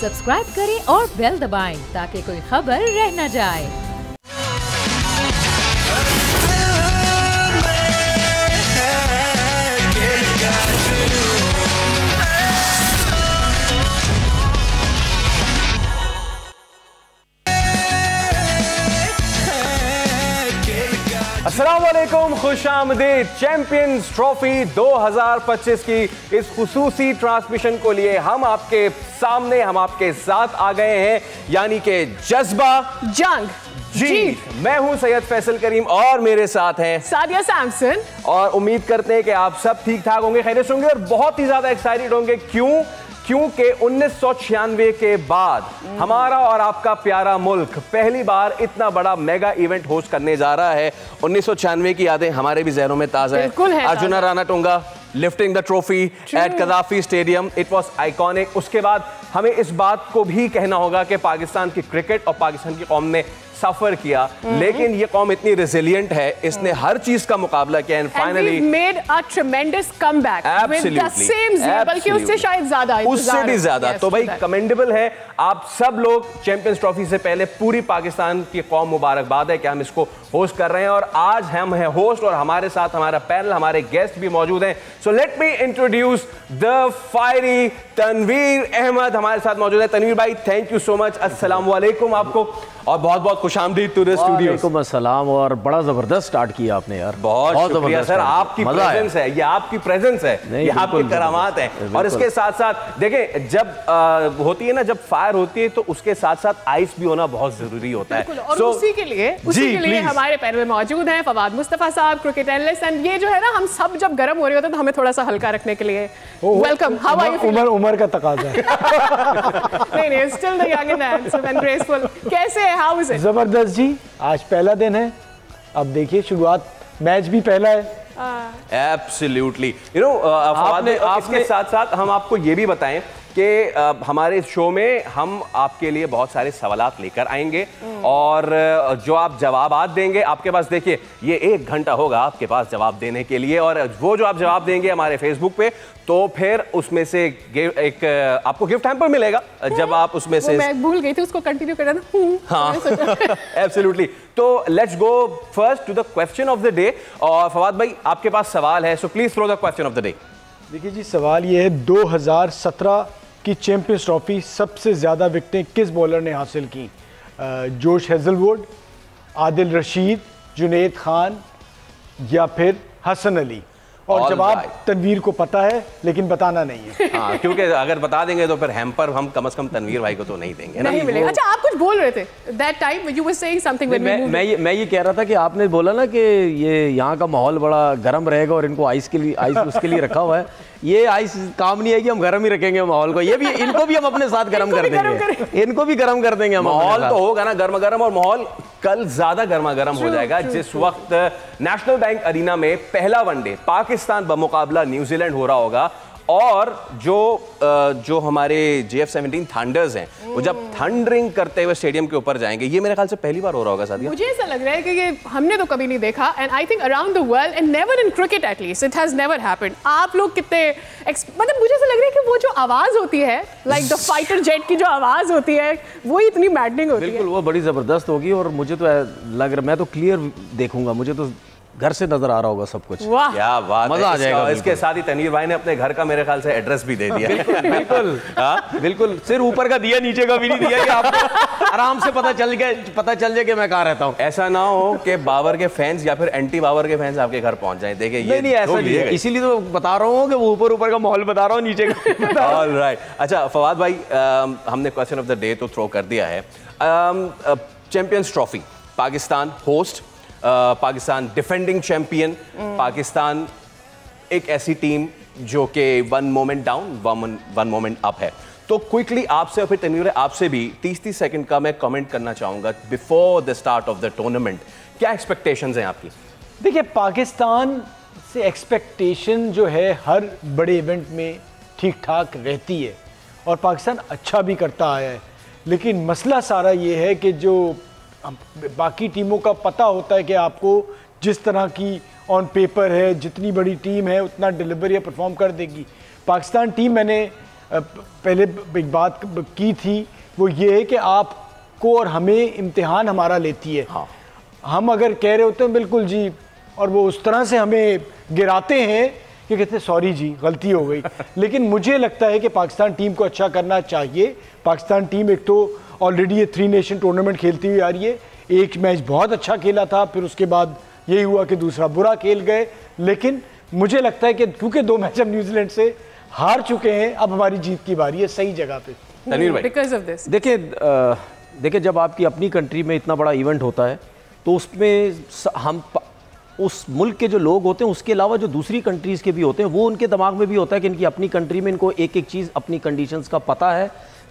Subscribe करें और bell दबाएं ताकि कोई खबर रह न जाए। अस्सलामुअलैकुम, खुशामदीद। चैंपियंस ट्रॉफी 2025 की इस खुसूसी ट्रांसमिशन को लिए हम आपके सामने, हम आपके साथ आ गए हैं, यानी कि जज्बा जंग जी। मैं हूं सैयद फैसल करीम और मेरे साथ हैं सादिया सैमसन। और उम्मीद करते हैं कि आप सब ठीक ठाक होंगे, खैरियत होंगे और बहुत ही ज्यादा एक्साइटेड होंगे। क्योंकि 1996 के बाद हमारा और आपका प्यारा मुल्क पहली बार इतना बड़ा मेगा इवेंट होस्ट करने जा रहा है। 1996 की यादें हमारे भी जहनों में ताजा है। Arjuna Ranatunga lifting the trophy at Gaddafi stadium, it was iconic. उसके बाद हमें इस बात को भी कहना होगा कि पाकिस्तान की क्रिकेट और पाकिस्तान की कौम ने सफर किया, लेकिन ये कौम इतनी रेजिलिएंट है, इसने हर चीज का मुकाबला किया and finally made a ट्रेमेंडस comeback with the same zero, बल्कि उससे शायद ज्यादा, उससे भी ज्यादा। तो भाई कमेंडेबल है। आप सब लोग चैंपियंस ट्रॉफी से पहले पूरी पाकिस्तान की कौम मुबारकबाद है कि हम इसको होस्ट कर रहे हैं और आज हम हैं होस्ट और हमारे साथ हमारा पैनल, हमारे गेस्ट भी मौजूद हैं। So let me introduce the fiery Tanveer Ahmed हमारे साथ मौजूद है। तनवीर भाई, थैंक यू सो मच। अस्सलाम वालेकुम आपको और बहुत बहुत खुशामदीद टू द स्टूडियो। वालेकुम अस्सलाम। और बड़ा जबरदस्त स्टार्ट किया आपने यार, बहुत शुक्रिया सर। आपकी प्रेजेंस है, ये आपकी प्रेजेंस है, ये आपकी करामात है। और इसके साथ साथ देखें, जब होती है ना, जब फायर होती है तो उसके साथ साथ आइस भी होना बहुत जरूरी होता है। और उसी के लिए हमारे पैनल में मौजूद हैं फवाद मुस्तफा साहब, क्रिकेट एनालिस्ट। एंड ये जो है ना, हम सब जब गर्म हो रहे होते हैं तो हमें थोड़ा सा हल्का रखने के लिए वेलकम। How are you? उम्र का तकाजा है। नहीं, still the young and handsome and graceful. कैसे है? How is it? जबरदस्त जी, आज पहला दिन है। अब देखिए शुरुआत, मैच भी पहला है। एब्सोल्युटली। यू नो, आपके साथ साथ हम आपको ये भी बताएं कि हमारे शो में हम आपके लिए बहुत सारे सवालात लेकर आएंगे और जो आप जवाबात देंगे, आपके पास देखिए ये 1 घंटा होगा आपके पास जवाब देने के लिए। और वो जो आप जवाब देंगे हमारे फेसबुक पे, तो फिर उसमें से एक आपको गिफ्ट हैम्पर मिलेगा जब आप उसमें से। मैं भूल गई थी उसको कंटिन्यू करना। हाँ, एब्सोल्युटली। तो let's go first to the question of the day. और फवाद भाई, आपके पास सवाल है, so please throw the question of the day. देखिए जी, सवाल ये है, 2017 की चैंपियंस ट्रॉफी सबसे ज़्यादा विकेटें किस बॉलर ने हासिल की? जोश हेजलवुड, आदिल रशीद, जुनैद खान या फिर हसन अली? और जवाब तनवीर को पता है लेकिन बताना नहीं है। हाँ, क्योंकि अगर बता देंगे तो फिर हैम्पर हम कम से कम तनवीर भाई को तो नहीं देंगे ना। नहीं मिलेगा। अच्छा, आप कुछ बोल रहे थे that time, you were saying something when we moved. मैं ये कह रहा था कि आपने बोला ना कि ये यहाँ का माहौल बड़ा गर्म रहेगा और इनको आइस उसके लिए रखा हुआ है। ये आइस काम नहीं है कि हम गर्म ही रखेंगे माहौल को, ये भी इनको भी हम अपने साथ गर्म कर देंगे, इनको भी गर्म कर देंगे। माहौल तो होगा ना गर्मा गर्म, और माहौल कल ज्यादा गर्मा गर्म हो जाएगा जिस वक्त नेशनल बैंक अरीना में पहला वनडे पाकिस्तान बमुकाबला न्यूजीलैंड हो रहा होगा। और जो हमारे JF-17 थंडर्स हैं, वो जब थंडरिंग करते हुए स्टेडियम के ऊपर जाएंगे, ये मेरे ख्याल से पहली बार हो रहा होगा सादिया। मुझे ऐसा लग रहा है कि ये हमने तो कभी नहीं देखा, and I think around the world and never in cricket at least it has never happened. आप लोग कितने मतलब, मुझे ऐसा लग रहा है कि वो जो आवाज होती है, लाइक द फाइटर जेट की जो आवाज होती है, वो इतनी मैडनिंग होती है। बिल्कुल, वो बड़ी जबरदस्त होगी। और मुझे तो लग रहा, मैं तो क्लियर देखूंगा, मुझे तो घर से नजर आ रहा होगा सब कुछ। क्या बात, मजा आ जाएगा। इसके साथ ही तनवीर भाई ने अपने घर का मेरे ख्याल से एड्रेस भी दे दिया। बिल्कुल बिल्कुल, सिर ऊपर का दिया, नीचे का भी नहीं दिया कि आपको आराम से पता चल जाए कि मैं कहाँ रहता हूँ। ऐसा ना हो कि बाबर के फैंस या फिर एंटी बाबर के फैंस आपके घर पहुंच जाएं। देखिए ये नहीं ऐसा नहीं है, इसीलिए तो बता रहा हूँ कि वो ऊपर का माहौल बता रहा हूँ, नीचे का। ऑलराइट। अच्छा फवाद भाई, हमने क्वेश्चन ऑफ द डे तो थ्रो कर दिया है। Champions trophy, Pakistan host, Pakistan defending champion, Pakistan एक ऐसी टीम जो कि 1 मोमेंट डाउन 1 मोमेंट अप है। तो क्विकली आपसे और फिर तनवीर आपसे भी 30 सेकंड का मैं कमेंट करना चाहूंगा before the start of the tournament. क्या एक्सपेक्टेशंस हैं आपकी? देखिए, पाकिस्तान से एक्सपेक्टेशन जो है हर बड़े इवेंट में ठीक ठाक रहती है और पाकिस्तान अच्छा भी करता आया है, लेकिन मसला सारा ये है कि जो बाकी टीमों का पता होता है कि आपको जिस तरह की ऑन पेपर है, जितनी बड़ी टीम है उतना डिलीवर या परफॉर्म कर देगी। पाकिस्तान टीम मैंने पहले एक बात की थी, वो ये है कि आपको और हमें इम्तिहान हमारा लेती है। हाँ। हम अगर कह रहे होते हैं बिल्कुल जी, और वो उस तरह से हमें गिराते हैं कि कहते हैं सॉरी जी गलती हो गई। लेकिन मुझे लगता है कि पाकिस्तान टीम को अच्छा करना चाहिए। पाकिस्तान टीम एक तो ऑलरेडी ये 3 नेशन टूर्नामेंट खेलती हुई आ रही है। एक मैच बहुत अच्छा खेला था, फिर उसके बाद यही हुआ कि दूसरा बुरा खेल गए। लेकिन मुझे लगता है कि क्योंकि 2 मैच हम न्यूजीलैंड से हार चुके हैं, अब हमारी जीत की बारी है सही जगह पे। तनवीर भाई, बिकॉज ऑफ दिस देखिए जब आपकी अपनी कंट्री में इतना बड़ा इवेंट होता है तो उसमें हम उस मुल्क के जो लोग होते हैं उसके अलावा जो दूसरी कंट्रीज़ के भी होते हैं, वो उनके दिमाग में भी होता है कि इनकी अपनी कंट्री में इनको एक एक चीज़ अपनी कंडीशंस का पता है,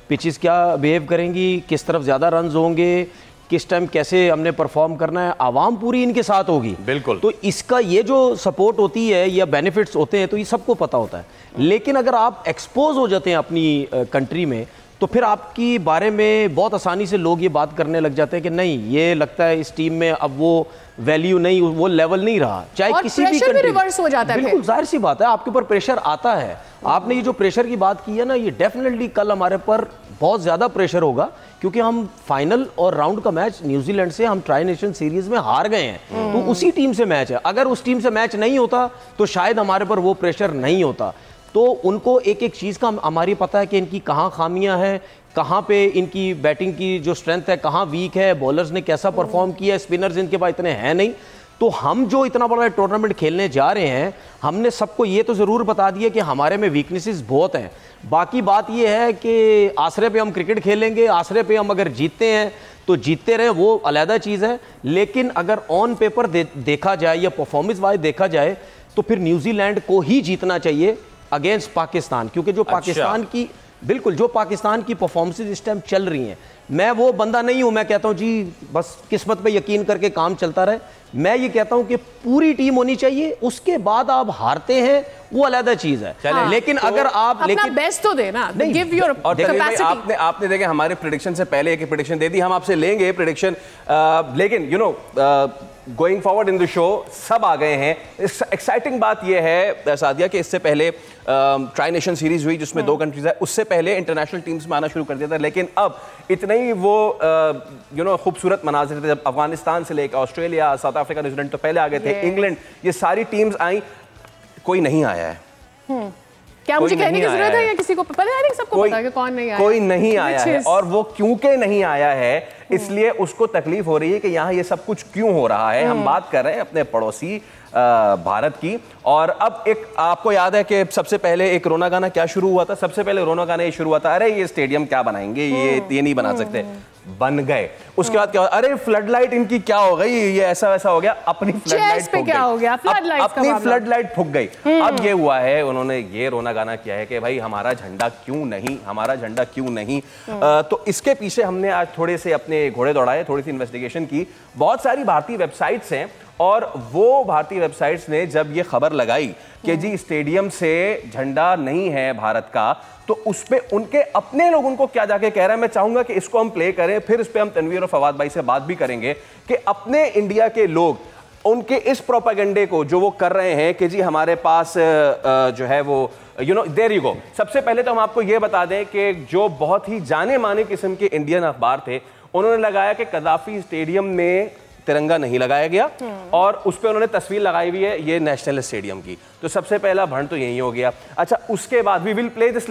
पिचेस क्या बिहेव करेंगी, किस तरफ ज़्यादा रन्स होंगे, किस टाइम कैसे हमने परफॉर्म करना है, आवाम पूरी इनके साथ होगी। बिल्कुल। तो इसका ये जो सपोर्ट होती है या बेनिफिट्स होते हैं तो ये सबको पता होता है। लेकिन अगर आप एक्सपोज हो जाते हैं अपनी कंट्री में तो फिर आपकी बारे में बहुत आसानी से लोग ये बात करने लग जाते हैं कि नहीं, ये लगता है इस टीम में अब वो वैल्यू नहीं, वो लेवल नहीं रहा, चाहे और किसी भी प्रेशर भी कंट्री। रिवर्स हो जाता है। बिल्कुल जाहिर सी बात है, आपके ऊपर प्रेशर आता है। आपने ये जो प्रेशर की बात की है ना, ये डेफिनेटली कल हमारे पर बहुत ज़्यादा प्रेशर होगा क्योंकि हम फाइनल और राउंड का मैच न्यूजीलैंड से हम ट्राई नेशन सीरीज में हार गए हैं। तो उसी टीम से मैच है, अगर उस टीम से मैच नहीं होता तो शायद हमारे पर वो प्रेशर नहीं होता। तो उनको एक एक चीज़ का हमारी पता है कि इनकी कहाँ खामियां हैं, कहाँ पे इनकी बैटिंग की जो स्ट्रेंथ है, कहाँ वीक है, बॉलर्स ने कैसा परफॉर्म किया, स्पिनर्स इनके पास इतने हैं नहीं। तो हम जो इतना बड़ा टूर्नामेंट खेलने जा रहे हैं, हमने सबको ये तो ज़रूर बता दिया कि हमारे में वीकनेसेस बहुत हैं। बाकी बात ये है कि आसरे पे हम क्रिकेट खेलेंगे, आसरे पे हम अगर जीतते हैं तो जीतते रहे, वो अलग चीज़ है। लेकिन अगर ऑन पेपर देखा जाए या परफॉर्मेंस वाइज देखा जाए तो फिर न्यूजीलैंड को ही जीतना चाहिए अगेंस्ट पाकिस्तान, क्योंकि जो पाकिस्तान की बिल्कुल जो पाकिस्तान की परफॉर्मेंसेज इस टाइम चल रही हैं, मैं वो बंदा नहीं हूं मैं कहता हूं जी बस किस्मत पे यकीन करके काम चलता रहे। मैं ये कहता हूं कि पूरी टीम होनी चाहिए, उसके बाद आप हारते हैं वो अलग चीज है। हाँ, लेकिन तो अगर आप अपना बेस्ट तो देना, गिव योर कैपेसिटी। आपने देखे हमारे प्रेडिक्शन से पहले एक प्रेडिक्शन दे दी, हम आपसे लेंगे प्रेडिक्शन, लेकिन you know going forward in the show सब आ गए हैं। एक्साइटिंग बात यह है सादिया कि इससे पहले ट्राई नेशन सीरीज हुई जिसमें 2 कंट्रीज है, उससे पहले इंटरनेशनल टीम्स में आना शुरू कर दिया था। लेकिन अब इतने ही वो यू नो खूबसूरत मनाजिर थे जब अफगानिस्तान से लेकर ऑस्ट्रेलिया, साउथ अफ्रीका, न्यूजीलैंड तो पहले आ गए थे, इंग्लैंड, ये सारी टीम्स आई, कोई नहीं आया है। क्या मुझे कहने की जरूरत है या किसी को पता है? आई थिंक सबको पता है कि कौन नहीं आया। कोई नहीं आया है, और वो क्योंकि नहीं आया है इसलिए उसको तकलीफ हो रही है कि यहाँ ये सब कुछ क्यों हो रहा है। हम बात कर रहे हैं अपने पड़ोसी भारत की। और अब एक आपको याद है कि सबसे पहले एक रोना गाना क्या शुरू हुआ था? सबसे पहले रोना गाना ये शुरू हुआ था, अरे ये स्टेडियम क्या बनाएंगे, ये नहीं बना सकते, बन गए। उसके बाद क्या हुआ, अरे फ्लड लाइट इनकी क्या हो गई, ये ऐसा वैसा हो गया, अपनी फ्लड लाइट फूक गई, अपनी फ्लड लाइट फूक गई। अब ये हुआ है, उन्होंने ये रोना गाना किया है कि भाई हमारा झंडा क्यों नहीं, हमारा झंडा क्यों नहीं। तो इसके पीछे हमने आज थोड़े से अपने घोड़े दौड़ाए, थोड़ी सी इन्वेस्टिगेशन की। बहुत सारी भारतीय वेबसाइट्स हैं और वो भारतीय वेबसाइट्स ने जब ये खबर लगाई कि जी स्टेडियम से झंडा नहीं है भारत का, तो उस पे उनके अपने लोग उनको क्या जाके कह रहे हैं। मैं चाहूंगा कि इसको हम प्ले करें, फिर इस पे हम तनवीर और फवाद भाई से बात भी करेंगे कि अपने इंडिया के लोग उनके इस प्रोपेगेंडे को जो वो कर रहे हैं कि जी हमारे पास जो है वो you know there you go. सबसे पहले तो हम आपको ये बता दें कि जो बहुत ही जाने माने किस्म के इंडियन अखबार थे, उन्होंने लगाया कि कदाफी स्टेडियम में तिरंगा नहीं लगाया गया और उस पर उन्होंने तस्वीर लगाई हुई है ये नेशनल स्टेडियम की। तो सबसे पहला भंड तो यही हो गया। अच्छा, उसके बाद we will play this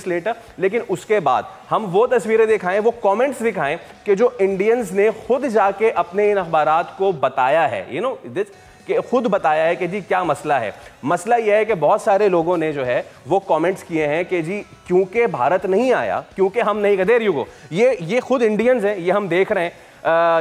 later, लेकिन उसके बाद हम वो तस्वीरें दिखाएं, वो कमेंट्स दिखाएं कि जो इंडियंस ने खुद जाके अपने इन अखबारात को बताया है, यू नो दिस, कि खुद बताया है कि जी क्या मसला है। मसला यह है कि बहुत सारे लोगों ने जो है वो कमेंट्स किए हैं कि जी क्योंकि भारत नहीं आया, क्योंकि हम नहीं गए, देयर यू गो, ये खुद इंडियंस हैं, ये हम देख रहे हैं,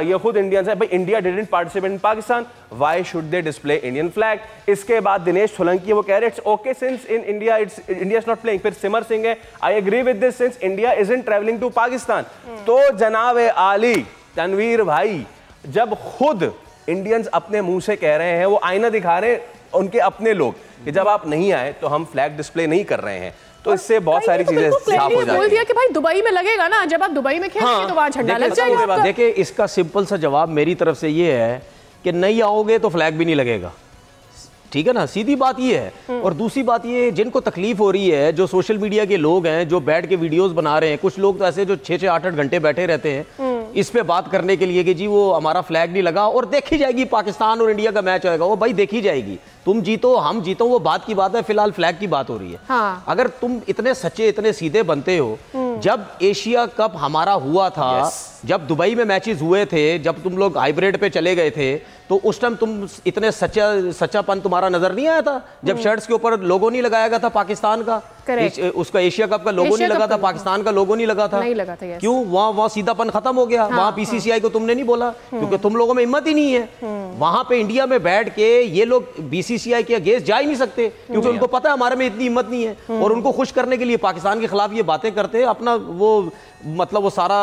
ये खुद इंडियंस है। भाई India didn't participate in Pakistan, why should they display Indian flag. इसके बाद दिनेश सोलंकी वो कह रहे it's okay since in India India is not playing. फिर सिमर सिंह है, I agree with this since India isn't travelling to Pakistan. तो जनाब आली तनवीर भाई, जब खुद इंडियंस अपने मुंह से कह रहे हैं, वो आईना दिखा रहे हैं उनके अपने लोग कि जब आप नहीं आए तो हम फ्लैग डिस्प्ले नहीं कर रहे हैं, तो इससे बहुत सारी चीजें साफ हो जाती बोल दिया कि भाई दुबई में लगेगा ना, जब आप दुबई में खेलेंगे तो वहां झंडा लग जाएगा। देखिए इसका सिंपल सा जवाब मेरी तरफ से ये है कि नहीं आओगे तो फ्लैग भी नहीं लगेगा। ठीक है ना, सीधी बात ये है। और दूसरी बात ये, जिनको तकलीफ हो रही है, जो सोशल मीडिया के लोग हैं, जो बैठ के वीडियोस बना रहे हैं, कुछ लोग तो ऐसे जो 6-6, 8-8 घंटे बैठे रहते हैं इस पे बात करने के लिए कि जी वो हमारा फ्लैग नहीं लगा और देखी जाएगी पाकिस्तान और इंडिया का मैच होएगा, वो भाई देखी जाएगी, तुम जीतो हम जीतो वो बात की बात है, फिलहाल फ्लैग की बात हो रही है। हाँ। अगर तुम इतने सच्चे इतने सीधे बनते हो, जब एशिया कप हमारा हुआ था, जब दुबई में मैचेस हुए थे, जब तुम लोग हाइब्रिड पे चले गए थे, तो उस टाइम तुम इतने सच्चापन तुम्हारा नजर नहीं आया था जब शर्ट्स के ऊपर लोगो नहीं लगाया गया था पाकिस्तान का, उसका एशिया कप का लोगो नहीं लगा था, पाकिस्तान का लोगो नहीं लगा था, क्यों? वहाँ सीधापन खत्म हो गया। वहाँ बीसीसीआई को तुमने नहीं बोला क्योंकि तुम लोगों में हिम्मत ही नहीं है। वहां पे इंडिया में बैठ के ये लोग बीसीसीआई के अगेंस्ट जा ही नहीं सकते क्योंकि उनको पता है हमारे में इतनी हिम्मत नहीं है, और उनको खुश करने के लिए पाकिस्तान के खिलाफ ये बातें करते हैं। अपना वो मतलब वो सारा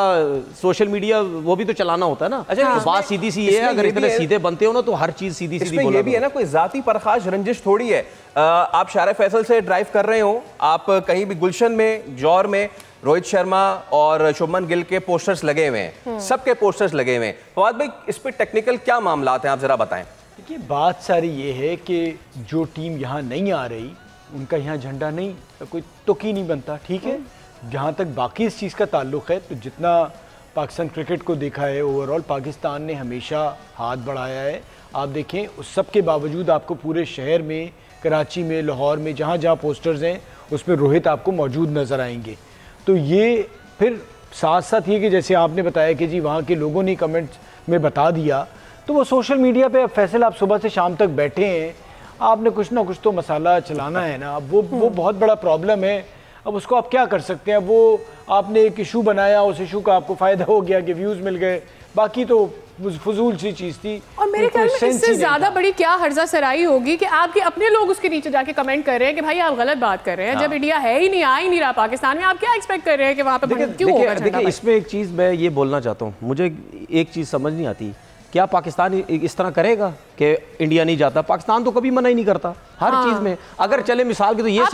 सोशल मीडिया वो भी तो चलाना होता है ना। अच्छा, तो बात सीधी सी ये है, अगर इतने सीधे बनते हो ना तो हर चीज सीधी सीधी बोला। ये भी है ना, कोई जाती परखाश रंजिश थोड़ी है। आप शारे फैसल से ड्राइव कर रहे हो, आप कहीं भी गुलशन में, जौर में रोहित शर्मा और शुभमन गिल के पोस्टर्स लगे हुए हैं, सबके पोस्टर्स लगे हुए हैं। फवाद भाई, इस पे टेक्निकल क्या मामलात हैं, आप जरा बताएं। देखिए, बात सारी ये है कि जो टीम यहाँ नहीं आ रही उनका यहाँ झंडा नहीं, कोई तुक ही नहीं बनता, ठीक है। जहाँ तक बाकी इस चीज़ का ताल्लुक़ है, तो जितना पाकिस्तान क्रिकेट को देखा है ओवरऑल, पाकिस्तान ने हमेशा हाथ बढ़ाया है। आप देखें, उस सब के बावजूद आपको पूरे शहर में, कराची में, लाहौर में, जहाँ जहाँ पोस्टर्स हैं उसमें रोहित आपको मौजूद नज़र आएंगे। तो ये फिर साथ साथ ये कि जैसे आपने बताया कि जी वहाँ के लोगों ने कमेंट्स में बता दिया, तो वो सोशल मीडिया पे फैसल आप सुबह से शाम तक बैठे हैं, आपने कुछ ना कुछ तो मसाला चलाना है ना। अब वो बहुत बड़ा प्रॉब्लम है। अब उसको आप क्या कर सकते हैं? वो आपने एक इशू बनाया, उस इशू का आपको फ़ायदा हो गया कि व्यूज़ मिल गए, बाकी तो फजूल सी चीज़ थी। और मेरे ख्याल में इससे ज़्यादा बड़ी क्या हर्जा सराई होगी कि आपके अपने लोग उसके नीचे जाके कमेंट कर रहे हैं कि भाई आप गलत बात कर रहे हैं। जब इंडिया है ही नहीं, आ ही नहीं रहा पाकिस्तान में, आप क्या एक्सपेक्ट कर रहे हैं कि वहाँ पे क्यों होगा? देखिए, इसमें एक चीज़ मैं ये बोलना चाहता हूँ, मुझे एक चीज़ समझ नहीं आती, क्या पाकिस्तान इस तरह करेगा कि इंडिया नहीं जाता? पाकिस्तान तो कभी मना ही नहीं करता हर चीज में। अगर चले मिसाल की तो ये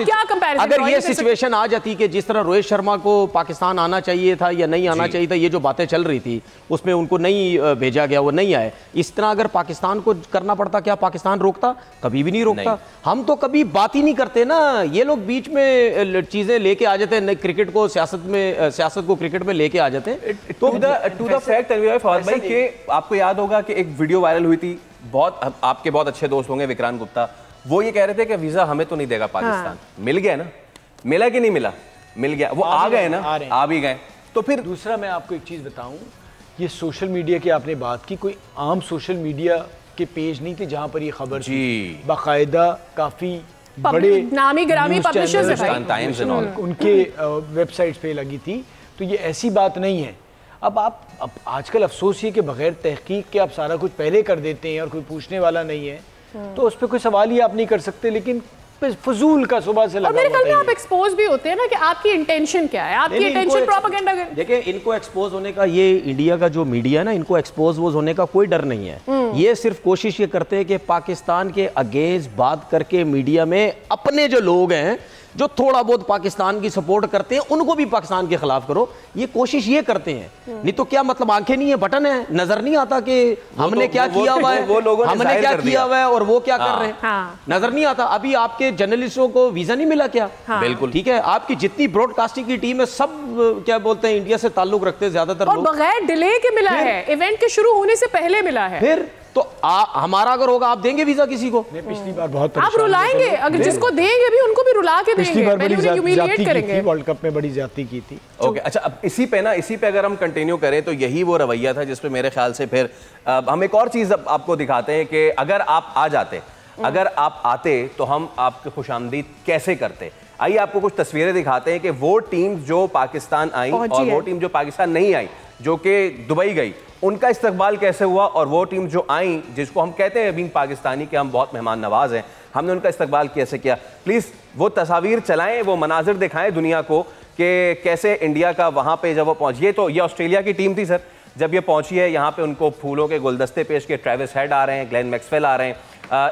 अगर ये सिचुएशन आ जाती कि जिस तरह रोहित शर्मा को पाकिस्तान आना चाहिए था या नहीं आना चाहिए था, ये जो बातें चल रही थी उसमें उनको नहीं भेजा गया, वो नहीं आए, इस तरह अगर पाकिस्तान को करना पड़ता, क्या पाकिस्तान रोकता? कभी भी नहीं रोकता। हम तो कभी बात ही नहीं करते ना, ये लोग बीच में चीजें लेके आ जाते हैं, क्रिकेट को सियासत को क्रिकेट में लेके आ जाते हैं। टू द फैक्ट फवाद भाई कि आपको याद होगा कि एक वीडियो वायरल हुई थी, बहुत आपके बहुत अच्छे दोस्त होंगे विक्रांत गुप्ता, वो ये कह रहे थे कि वीजा हमें तो नहीं देगा पाकिस्तान। मिल गया ना, मिला कि नहीं मिला? मिल गया, वो आ गए ना, आ भी गए। तो फिर दूसरा मैं आपको एक चीज बताऊं, ये सोशल मीडिया की आपने बात की, कोई आम सोशल मीडिया के पेज नहीं थे जहां पर ये खबर थी, बाकायदा काफी बड़े नामी ग्रामी पब्लिशर्स उनके वेबसाइट्स पे लगी थी। तो ये ऐसी बात नहीं है। अब आजकल अफसोस ये कि बगैर तहकीक के आप सारा कुछ पहले कर देते हैं और कोई पूछने वाला नहीं है, तो उस पर कोई सवाल ही आप नहीं कर सकते। लेकिन फजूल का सुबह से लगा, मेरे ख्याल में आप एक्सपोज भी होते हैं ना कि आपकी इंटेंशन क्या है, आपकी इंटेंशन प्रोपेगेंडा। देखिए, इनको एक्सपोज होने का, ये इंडिया का जो मीडिया है ना, इनको एक्सपोज होने का कोई डर नहीं है। ये सिर्फ कोशिश ये करते हैं कि पाकिस्तान के अगेंस्ट बात करके मीडिया में अपने जो लोग हैं जो थोड़ा बहुत पाकिस्तान की सपोर्ट करते हैं उनको भी पाकिस्तान के खिलाफ करो, ये कोशिश ये करते हैं। नहीं तो क्या मतलब, आंखें नहीं है, बटन है, नजर नहीं आता कि हमने क्या किया हुआ है, हमने क्या किया हुआ है और वो क्या कर रहे हैं, नजर नहीं आता। अभी आपके जर्नलिस्टों को वीजा नहीं मिला क्या? बिल्कुल ठीक है। आपकी जितनी ब्रॉडकास्टिंग की टीम है सब क्या बोलते हैं, इंडिया से ताल्लुक रखते हैं ज्यादातर लोग, बगैर डिले के मिला है, इवेंट के शुरू होने से पहले मिला है। फिर तो हमारा अगर होगा, आप देंगे वीजा किसी को? पिछली बार बहुत आप रुलाएंगे, अगर जिसको देंगे भी उनको भी रुला के देंगे, पहले उन्हें ह्यूमिलिएट करेंगे। वर्ल्ड कप में बड़ी ज्यादती की थी। ओके, अच्छा, अब इसी पे अगर हम कंटिन्यू करें तो यही वो रवैया था जिसपे मेरे ख्याल से फिर हम एक और चीज आपको दिखाते हैं कि अगर आप आ जाते, अगर आप आते तो हम आपकी खुशामदीद कैसे करते। आइए आपको कुछ तस्वीरें दिखाते हैं कि वो टीम जो पाकिस्तान आई और वो टीम जो पाकिस्तान नहीं आई, जो कि दुबई गई, उनका इस्तकबाल कैसे हुआ, और वो टीम जो आई जिसको हम कहते हैं बीइंग पाकिस्तानी कि हम बहुत मेहमान नवाज हैं, हमने उनका इस्तकबाल कैसे किया। प्लीज़ वो तस्वीर चलाएं, वो मनाजिर दिखाएं दुनिया को कि कैसे इंडिया का वहाँ पे जब वो पहुँची। तो ये ऑस्ट्रेलिया की टीम थी सर, जब ये पहुँची है यहाँ पे उनको फूलों के गुलदस्ते पेश किए, ट्रेविस हेड आ रहे हैं, ग्लेन मैक्सवेल आ रहे हैं,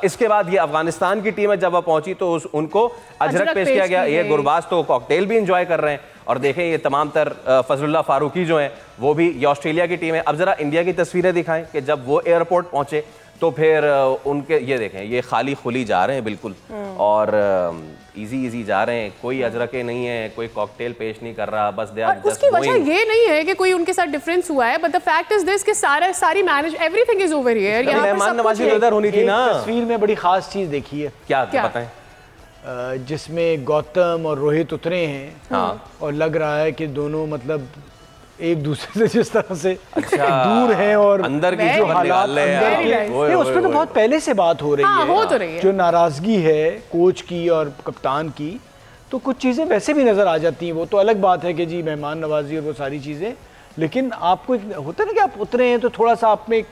इसके बाद ये अफगानिस्तान की टीम है, जब वह पहुंची तो उनको अजरक पेश किया गया। ये गुरबाज तो कॉकटेल भी इंजॉय कर रहे हैं। और देखें ये तमाम तर फजलुल्लाह फारूकी जो हैं वो भी, ये ऑस्ट्रेलिया की टीम है। अब जरा इंडिया की तस्वीरें दिखाएं कि जब वो एयरपोर्ट पहुंचे तो फिर उनके, ये देखें ये खाली खुली जा रहे हैं बिल्कुल, और इजी जा रहे हैं, कोई अजरके नहीं है, कोई कॉकटेल पेश नहीं कर रहा, बस दे आर जस्ट उसकी वजह ये नहीं है कि कोई उनके साथ डिफरेंस हुआ है, but the fact is this कि सारी manage everything is over here. यहां मेहमान नवाजी उधर होनी थी ना। तस्वीर में बड़ी खास चीज देखी है, क्या बताएं? जिसमें गौतम और रोहित उतरे हैं। हाँ। और लग रहा है कि दोनों मतलब एक दूसरे से जिस तरह से दूर हैं और अंदर की जो हालात उस पर तो बहुत पहले से बात हो रही है, हो तो रही है। जो नाराजगी है कोच की और कप्तान की, तो कुछ चीज़ें वैसे भी नज़र आ जाती हैं। वो तो अलग बात है कि जी मेहमान नवाजी और वो सारी चीज़ें, लेकिन आपको होता है ना कि आप उतरे हैं तो थोड़ा सा आप में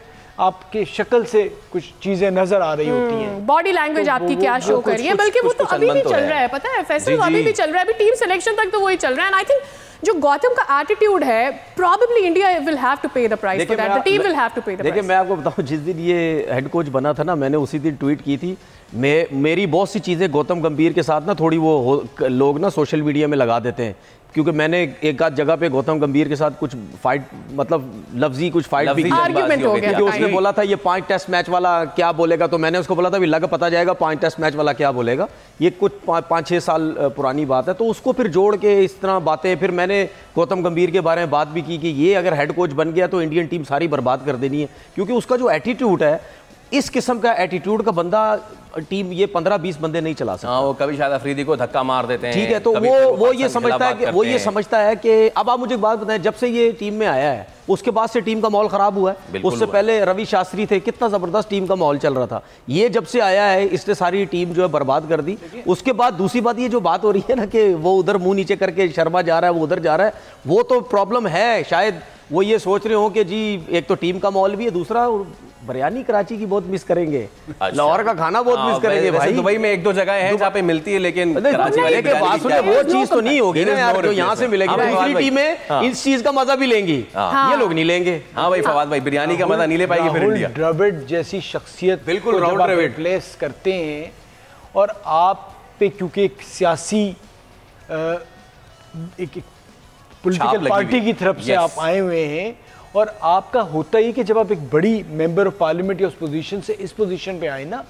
आपके शक्ल से कुछ चीजें नजर आ रही होती हैं, बॉडी लैंग्वेज तो आपकी क्या शो कर रही है, बल्कि वो तो अभी भी चल रहा है, पता है फैसल अभी भी चल रहा है, अभी टीम सिलेक्शन तक तो वही चल रहा है। एंड आई थिंक जो गौतम का एटीट्यूड है, probably India will have to pay the price for that. The team will have to pay the price. देखिए मैं आपको बताऊं, जिस दिन ये हेड कोच बना था ना, मैंने उसी दिन ट्वीट की थी, मेरी बहुत सी चीज़ें गौतम गंभीर के साथ ना थोड़ी वो लोग ना सोशल मीडिया में लगा देते हैं, क्योंकि मैंने एक आध जगह पे गौतम गंभीर के साथ कुछ फाइट, मतलब लफ्जी कुछ फाइट भी आर्गुमेंट हो गया, क्योंकि उसने बोला था ये 5 टेस्ट मैच वाला क्या बोलेगा, तो मैंने उसको बोला था भी लग पता जाएगा 5 टेस्ट मैच वाला क्या बोलेगा। ये कुछ 5-6 साल पुरानी बात है, तो उसको फिर जोड़ के इस तरह बातें, फिर मैंने गौतम गंभीर के बारे में बात भी की कि ये अगर हेड कोच बन गया तो इंडियन टीम सारी बर्बाद कर देनी है, क्योंकि उसका जो एटीट्यूड है, इस किस्म का एटीट्यूड का बंदा टीम ये 15-20 बंदे नहीं चला सकता। वो कभी शायद अफरीदी को धक्का मार देते हैं, ठीक है, तो वो ये समझता है कि अब आप मुझे एक बात बताएं, जब से ये टीम में आया है उसके बाद से टीम का माहौल खराब हुआ है। उससे पहले रवि शास्त्री थे, कितना जबरदस्त टीम का माहौल चल रहा था। ये जब से आया है इसने सारी टीम जो है बर्बाद कर दी। उसके बाद दूसरी बात ये जो बात हो रही है ना कि वो उधर मुंह नीचे करके शर्मा जा रहा है, वो उधर जा रहा है, वो तो प्रॉब्लम है। शायद वो ये सोच रहे हो कि जी एक तो टीम का माहौल भी है, दूसरा बिरयानी कराची की बहुत मिस करेंगे, लाहौर का खाना बहुत मिस करेंगे भाई। दुबई में 1-2 जगह है जहाँ पे मिलती है, लेकिन कराची वाले के बात सुने, वो चीज तो नहीं होगी ना यार जो यहाँ से मिलेगी। दूसरी टीमें इस चीज का मजा भी लेंगी, ये लोग नहीं लेंगे। हाँ भाई फवाद भाई, बिरयानी का मजा नहीं ले पाएगी फिर इंडिया। द्रविड़ जैसी शख्सियत बिल्कुल रिप्लेस करते हैं, और आप पे क्योंकि एक सियासी एक पॉलिटिकल पार्टी की तरफ से आप आए हुए हैं, और आपका होता ही कि जब आप एक बड़ी मेंबर ऑफ पार्लियामेंट या उस पोजीशन से इस पोजीशन पे आए ना,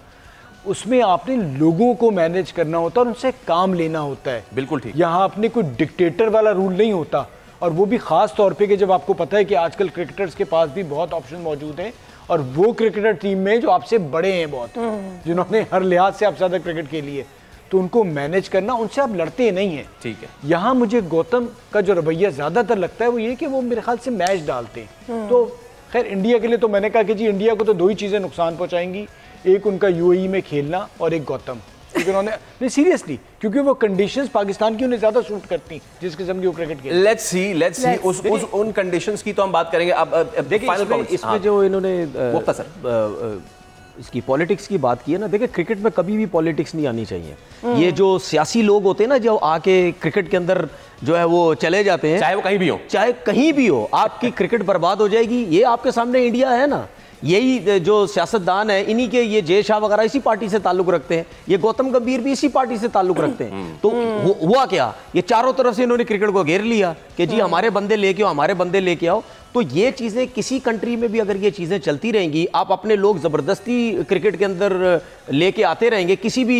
उसमें आपने लोगों को मैनेज करना होता है और उनसे काम लेना होता है। बिल्कुल ठीक। यहाँ आपने कोई डिक्टेटर वाला रूल नहीं होता, और वो भी खास तौर पे कि जब आपको पता है कि आजकल क्रिकेटर्स के पास भी बहुत ऑप्शन मौजूद हैं, और वो क्रिकेटर टीम में जो आपसे बड़े हैं बहुत, जिन्होंने हर लिहाज से आप ज़्यादा क्रिकेट के लिए, तो उनको मैनेज करना, उनसे आप लड़ते नहीं हैं। ठीक है। यहाँ मुझे गौतम का जो रवैया ज़्यादातर लगता है वो ये कि वो मेरे ख्याल से मैच डालते हैं। तो खैर इंडिया के लिए तो मैंने कहा कि जी इंडिया को तो 2 ही चीज़ें नुकसान पहुँचाएंगी, एक उनका यूएई में खेलना और एक गौतम, क्योंकि उन्होंने नहीं सीरियसली, क्योंकि वो कंडीशंस पाकिस्तान की उन्हें ज़्यादा सूट करती जिस किस्म की वो क्रिकेट खेल। लेट्स सी उन कंडीशंस की तो हम बात करेंगे। अब देखिए इसमें जो इन्होंने इसकी पॉलिटिक्स की बात की है ना, देखिए क्रिकेट में कभी भी पॉलिटिक्स नहीं आनी चाहिए। ये जो सियासी लोग होते हैं ना, जो आके क्रिकेट के अंदर जो है वो चले जाते हैं, चाहे वो कहीं भी हो, आपकी क्रिकेट बर्बाद हो जाएगी। ये आपके सामने इंडिया है ना, यही जो सियासतदान है, इन्हीं के ये जय शाह वगैरह इसी पार्टी से ताल्लुक रखते हैं, ये गौतम गंभीर भी इसी पार्टी से ताल्लुक रखते हैं। तो हुआ क्या, ये चारों तरफ से इन्होंने क्रिकेट को घेर लिया कि जी हमारे बंदे लेके आओ, हमारे बंदे लेके आओ। तो ये चीज़ें किसी कंट्री में भी अगर ये चीज़ें चलती रहेंगी, आप अपने लोग ज़बरदस्ती क्रिकेट के अंदर लेके आते रहेंगे किसी भी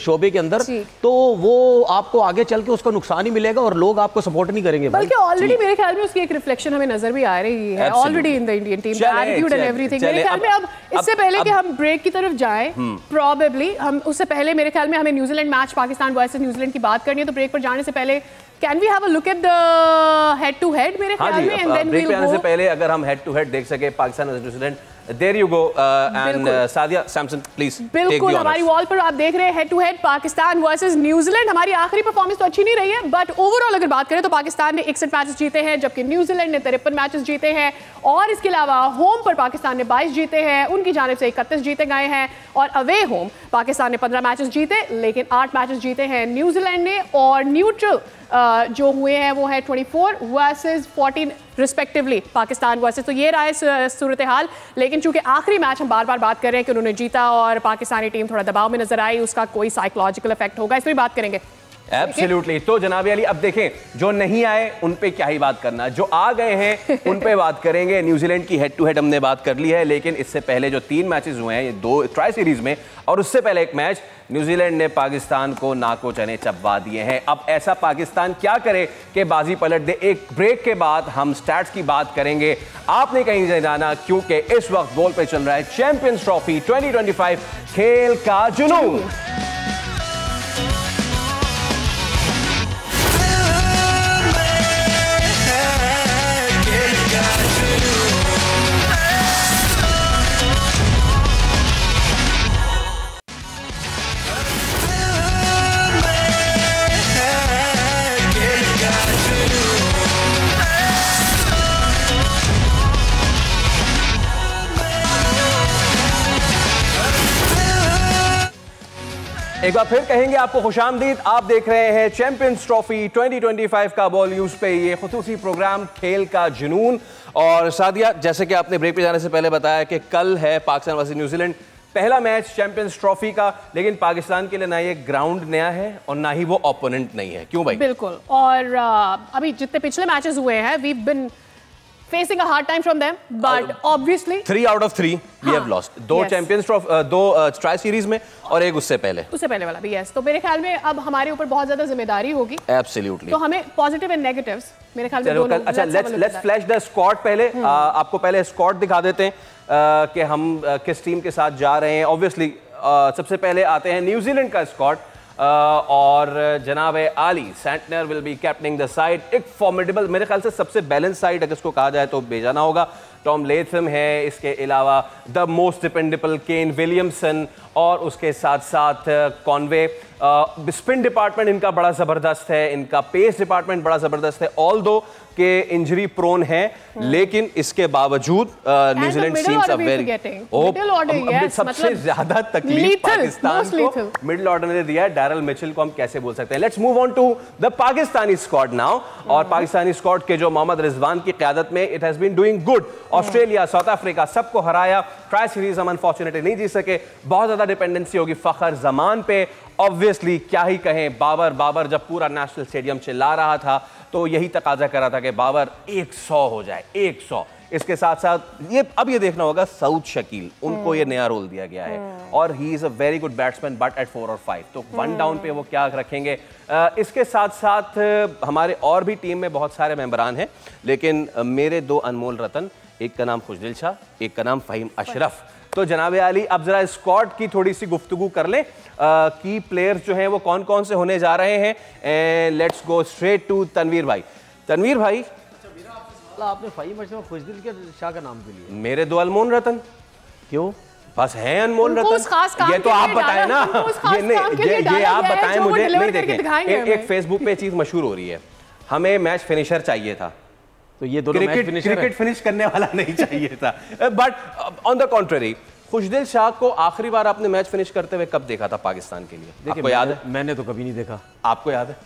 शोबे के अंदर, तो वो आपको आगे चल के उसका नुकसान ही मिलेगा और लोग आपको सपोर्ट नहीं करेंगे। बल्कि ऑलरेडी मेरे ख्याल में उसकी एक रिफ्लेक्शन हमें नजर भी आ रही है already in the Indian team, attitude and everything. मेरे ख्याल में अब इससे पहले कि हम ब्रेक की तरफ जाएं, प्रॉबेबली हम उससे पहले मेरे ख्याल में हमें New Zealand match Pakistan versus New Zealand की बात करनी है, तो ब्रेक पर जाने से पहले can we have a look at the head to head मेरे ख्याल में, एंड देन ब्रेक पे आने से पहले अगर हम हेड टू हेड देख सके Pakistan versus New Zealand, there you go and Sadia Samson please. बिल्कुल, हमारी वॉल पर आप देख रहे हैं head to head Pakistan versus New Zealand. हमारी आखिरी परफॉर्मेंस तो अच्छी नहीं रही है, बट ओवरऑल अगर बात करें तो पाकिस्तान ने 61 मैचेस जीते हैं, जबकि न्यूजीलैंड ने 53 मैचेस जीते हैं, और इसके अलावा होम पर पाकिस्तान ने 22 जीते हैं, उनकी जानिब से 31 जीते गए हैं, और अवे होम पाकिस्तान ने 15 मैचेस जीते, लेकिन 8 मैचेस जीते हैं न्यूजीलैंड ने, और न्यूट्रल जो हुए हैं वो है 24 वर्सेस 14 रिस्पेक्टिवली पाकिस्तान वर्सेस, तो ये रहा है सूरत हाल। लेकिन चूंकि आखिरी मैच हम बार बार बात कर रहे हैं कि उन्होंने जीता और पाकिस्तानी टीम थोड़ा दबाव में नजर आई, उसका कोई साइकोलॉजिकल इफेक्ट होगा, इस पर भी बात करेंगे। एब्सोल्युटली। तो जनाब अली अब देखें, जो नहीं आए उन पे क्या ही बात करना, जो आ गए हैं उन पे बात करेंगे। न्यूजीलैंड की हेड टू हेड हमने बात कर ली है, लेकिन इससे पहले जो 3 मैचेस हुए हैं, ये 2 ट्राई सीरीज में और उससे पहले एक मैच, न्यूजीलैंड ने पाकिस्तान को नाको चने चबवा दिए हैं। अब ऐसा पाकिस्तान क्या करे कि बाजी पलट दे। एक ब्रेक के बाद हम स्टैट्स की बात करेंगे, आपने कहीं नहीं जाना, क्योंकि इस वक्त गोल पे चल रहा है चैंपियंस ट्रॉफी 2025 खेल का जुनून। एक बार फिर कहेंगे आपको खुशामदीद। आप देख रहे हैं चैंपियंस ट्रॉफी 2025 का बॉल न्यूज पे ये खुसूसी प्रोग्राम खेल का जुनून। और सादिया, जैसे कि आपने ब्रेक पे जाने से पहले बताया कि कल है पाकिस्तान वर्सेस न्यूजीलैंड, पहला मैच चैंपियंस ट्रॉफी का, लेकिन पाकिस्तान के लिए ना ये ग्राउंड नया है और ना ही वो ओपोनेंट नहीं है। क्यों भाई? बिल्कुल। और अभी जितने पिछले मैचेस हुए हैं, we been facing a hard time from them, but obviously 3 out of 3 we have lost। 2 champions trophy, 2 tri series में और एक उससे पहले वाला भी। यस, तो मेरे ख्याल में अब हमारे ऊपर बहुत ज्यादा जिम्मेदारी होगी। एब्सोल्युटली। तो हमें पॉजिटिव एंड नेगेटिव्स मेरे ख्याल में दोनों। अच्छा, लेट्स फ्लैश द स्क्वाड पहले। आपको पहले स्क्वाड दिखा देते हैं कि हम किस टीम के साथ जा रहे हैं। ऑब्वियसली सबसे पहले आते हैं न्यूजीलैंड का स्क्वाड, और जनाब आली Santner will be captaining the side. एक फॉर्मिडेबल, मेरे ख्याल से सबसे बैलेंस साइड अगर इसको कहा जाए तो बेजाना होगा। टॉम लेथम है, इसके अलावा the most dependable Kane Williamson, और उसके साथ साथ कॉनवे। स्पिन डिपार्टमेंट इनका बड़ा ज़बरदस्त है, इनका पेस डिपार्टमेंट बड़ा ज़बरदस्त है। ऑल दो के इंजरी प्रोन है, लेकिन इसके बावजूद न्यूजीलैंड सीम्स अ वेरी, सबसे ज्यादा तकलीफ पाकिस्तान को मिडिल ऑर्डर ने दिया है। डैरल मिचेल को हम कैसे बोल सकते हैं। Let's move on to the Pakistani squad now. और पाकिस्तानी स्क्वाड के जो मोहम्मद रिजवान की क़यादत में it has been doing good. Australia, South Africa सबको हराया। ट्राई सीरीज हम अनफॉर्चुनेटली नहीं जीत सके। बहुत ज्यादा डिपेंडेंसी होगी फखर जमान पे। ऑब्वियसली क्या ही कहें, बाबर जब पूरा नेशनल स्टेडियम चिल्ला रहा था तो यही तकाजा कर रहा था कि बाबर 100 हो जाए, 100। इसके साथ साथ ये देखना होगा सऊद शकील, उनको ये नया रोल दिया गया है और he is a very good batsman, but at 4 और 5 तो 1 डाउन पे वो क्या रखेंगे। इसके साथ साथ हमारे और भी टीम में बहुत सारे मेंबरान हैं, लेकिन मेरे 2 अनमोल रतन, एक का नाम खुशदिल शाह, एक का नाम फ़हीम अशरफ। तो जनाब आली, अब जरा स्क्वाड की थोड़ी सी गुफ्तगू कर लें। की प्लेयर्स जो हैं वो कौन कौन से होने जा रहे हैं। Let's go straight to Tanvir भाई। तनवीर भाई, आपने फ़हीम अशरफ खुशदिल के शाह का नाम क्यों लिया? मेरे 2 अनमोल रतन। क्यों? बस हैं अनमोल रतन। ये तो आप बताएं ना, ये आप बताएं मुझे। नहीं देखें, एक फेसबुक पे चीज मशहूर हो रही है, हमें मैच फिनिशर चाहिए था, तो ये दोनों क्रिकेट फिनिश करने वाला नहीं चाहिए था। बट ऑन द कॉन्ट्ररी, खुशदिल शाह को आखिरी बार आपने मैच फिनिश करते हुए कब देखा था पाकिस्तान के लिए? आपको याद है? मैंने तो कभी नहीं देखा। आपको याद है?